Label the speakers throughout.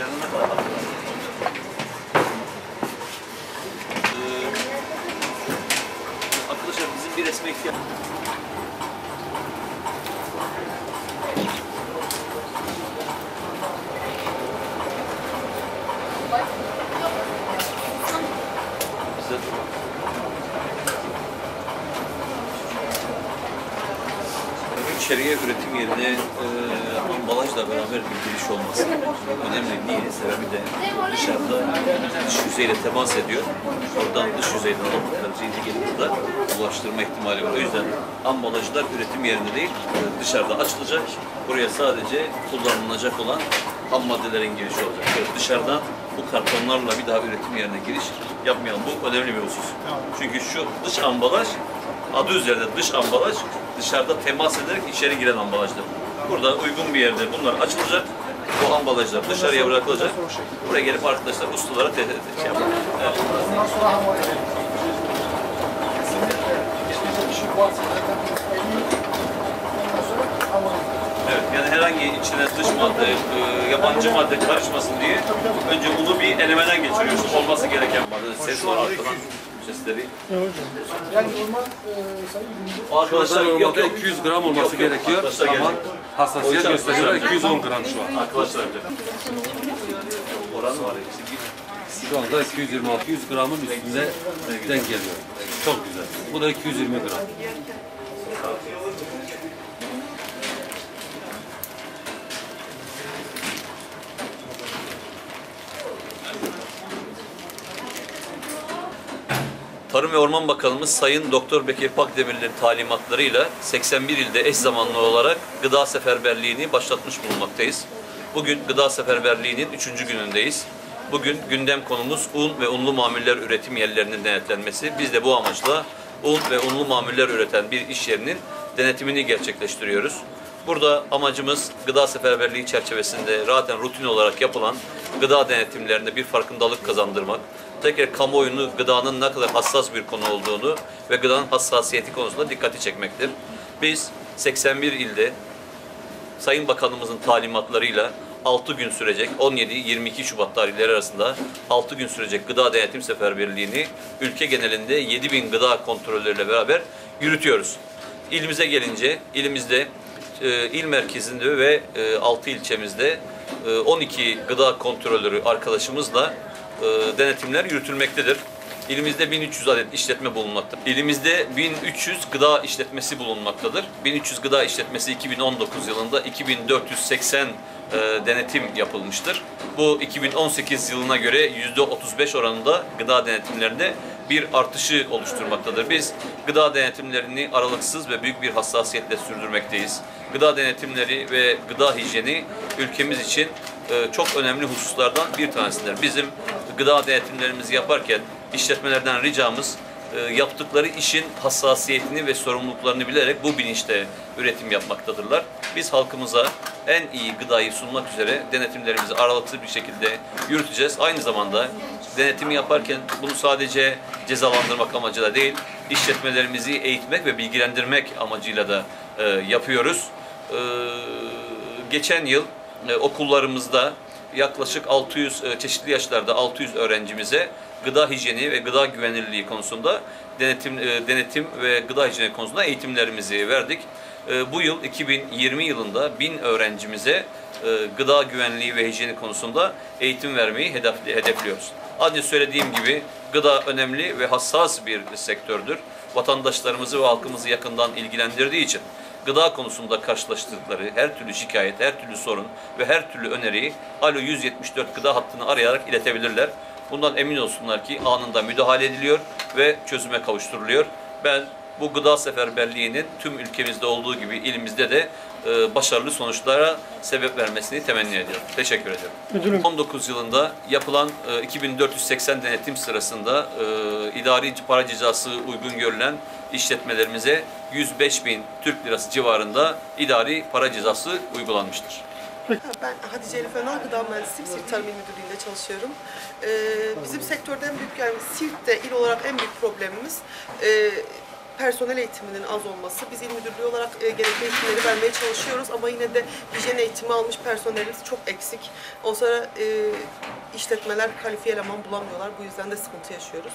Speaker 1: yanına kadar. Arkadaşlar bizim bir resme ihtiyaç. İçeriye üretim yerine ambalajla beraber bir giriş olması önemli. Niye? Sebebi de dışarıda dış yüzeyle temas ediyor. Oradan dış yüzeyden aldıkları zeytin gelip burada ulaştırma ihtimali var. O yüzden ambalajlar üretim yerinde değil, dışarıda açılacak. Buraya sadece kullanılacak olan ham maddelerin girişi olacak. Yani dışarıdan bu kartonlarla bir daha üretim yerine giriş yapmayalım. Bu önemli bir husus. Çünkü şu dış ambalaj, adı üzerinde dış ambalaj, dışarıda temas ederek içeri giren ambalajlar. Burada uygun bir yerde bunlar açılacak. Bu ambalajlar dışarıya bırakılacak. Buraya gelip arkadaşlar ustalara şey yapacak. Evet.
Speaker 2: Ondan sonra hamur edelim. Kesinlikle bir şey varsa ondan sonra hamur edelim.
Speaker 1: Evet, yani herhangi içine dış madde, yabancı madde karışmasın diye önce unu bir elemeden geçiriyorsun. Olması gereken madde. Ses var arkadan. Sesleri.
Speaker 2: Yani normal sayı
Speaker 1: Arkadaşlar
Speaker 3: Normalde 200 gram olması gerekiyor ama hassasiyet gösteriyor 210 gram şu an.
Speaker 1: Arkadaşlar oran var.
Speaker 3: Şu anda 226-100 gramın üstünde denk geliyor. Çok güzel. Bu da 220 gram.
Speaker 1: Tarım ve Orman Bakanımız Sayın Doktor Bekir Pakdemirli'nin talimatlarıyla 81 ilde eş zamanlı olarak gıda seferberliğini başlatmış bulunmaktayız. Bugün gıda seferberliğinin 3. günündeyiz. Bugün gündem konumuz un ve unlu mamuller üretim yerlerinin denetlenmesi. Biz de bu amaçla un ve unlu mamuller üreten bir iş yerinin denetimini gerçekleştiriyoruz. Burada amacımız gıda seferberliği çerçevesinde zaten rutin olarak yapılan gıda denetimlerinde bir farkındalık kazandırmak. Tekrar kamuoyunu gıdanın ne kadar hassas bir konu olduğunu ve gıdanın hassasiyeti konusunda dikkati çekmektir. Biz 81 ilde Sayın Bakanımızın talimatlarıyla 6 gün sürecek, 17-22 Şubat tarihleri arasında 6 gün sürecek gıda denetim seferberliğini ülke genelinde 7.000 gıda kontrolleriyle beraber yürütüyoruz. İlimize gelince, ilimizde il merkezinde ve 6 ilçemizde 12 gıda kontrolörü arkadaşımızla denetimler yürütülmektedir. İlimizde 1300 adet işletme bulunmaktadır. İlimizde 1300 gıda işletmesi bulunmaktadır. 1300 gıda işletmesi 2019 yılında 2480 denetim yapılmıştır. Bu 2018 yılına göre %35 oranında gıda denetimlerinde bir artışı oluşturmaktadır. Biz gıda denetimlerini aralıksız ve büyük bir hassasiyetle sürdürmekteyiz. Gıda denetimleri ve gıda hijyeni ülkemiz için çok önemli hususlardan bir tanesidir. Bizim gıda denetimlerimizi yaparken işletmelerden ricamız yaptıkları işin hassasiyetini ve sorumluluklarını bilerek bu bilinçte üretim yapmaktadırlar. Biz halkımıza en iyi gıdayı sunmak üzere denetimlerimizi aralıksız bir şekilde yürüteceğiz. Aynı zamanda denetimi yaparken bunu sadece cezalandırmak amacıyla değil, işletmelerimizi eğitmek ve bilgilendirmek amacıyla da yapıyoruz. Geçen yıl okullarımızda yaklaşık 600 çeşitli yaşlarda 600 öğrencimize gıda hijyeni ve gıda güvenilirliği konusunda denetim ve gıda hijyeni konusunda eğitimlerimizi verdik. Bu yıl 2020 yılında 1000 öğrencimize gıda güvenliği ve hijyeni konusunda eğitim vermeyi hedefliyoruz. Az önce söylediğim gibi gıda önemli ve hassas bir sektördür. Vatandaşlarımızı ve halkımızı yakından ilgilendirdiği için gıda konusunda karşılaştıkları her türlü şikayet, her türlü sorun ve her türlü öneriyi Alo 174 gıda hattını arayarak iletebilirler. Bundan emin olsunlar ki anında müdahale ediliyor ve çözüme kavuşturuluyor. Ben bu gıda seferberliğinin tüm ülkemizde olduğu gibi ilimizde de başarılı sonuçlara sebep vermesini temenni ediyorum. Teşekkür ederim. Müdürüm. 19 yılında yapılan 2480 denetim sırasında idari para cezası uygun görülen işletmelerimize 105.000 Türk Lirası civarında idari para cezası uygulanmıştır.
Speaker 4: Ben Hatice Elif Önal, Gıda Mühendisliği Siirt Tarım İl Müdürlüğü'nde çalışıyorum. Bizim sektörde en büyük, yani Siirt'te il olarak en büyük problemimiz personel eğitiminin az olması. Biz il müdürlüğü olarak gerekli eğitimleri vermeye çalışıyoruz ama yine de hijyen eğitimi almış personelimiz çok eksik. O sıra işletmeler kalifiye eleman bulamıyorlar. Bu yüzden de sıkıntı yaşıyoruz.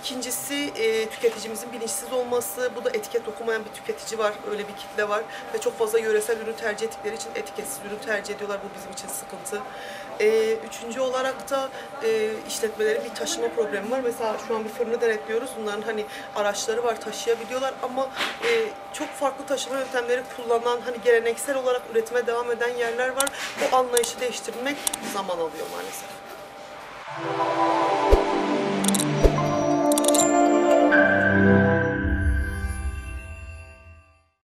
Speaker 4: İkincisi tüketicimizin bilinçsiz olması. Bu da etiket okumayan bir tüketici var. Öyle bir kitle var. Ve çok fazla yöresel ürün tercih ettikleri için etiketsiz ürün tercih ediyorlar. Bu bizim için sıkıntı. Üçüncü olarak da işletmelerin bir taşıma problemi var. Mesela şu an bir fırını denetliyoruz. Bunların hani araçları var, taşıyabiliyorlar ama çok farklı taşıma yöntemleri kullanan, hani geleneksel olarak üretime devam eden yerler var. O anlayışı değiştirmek zaman alıyor maalesef.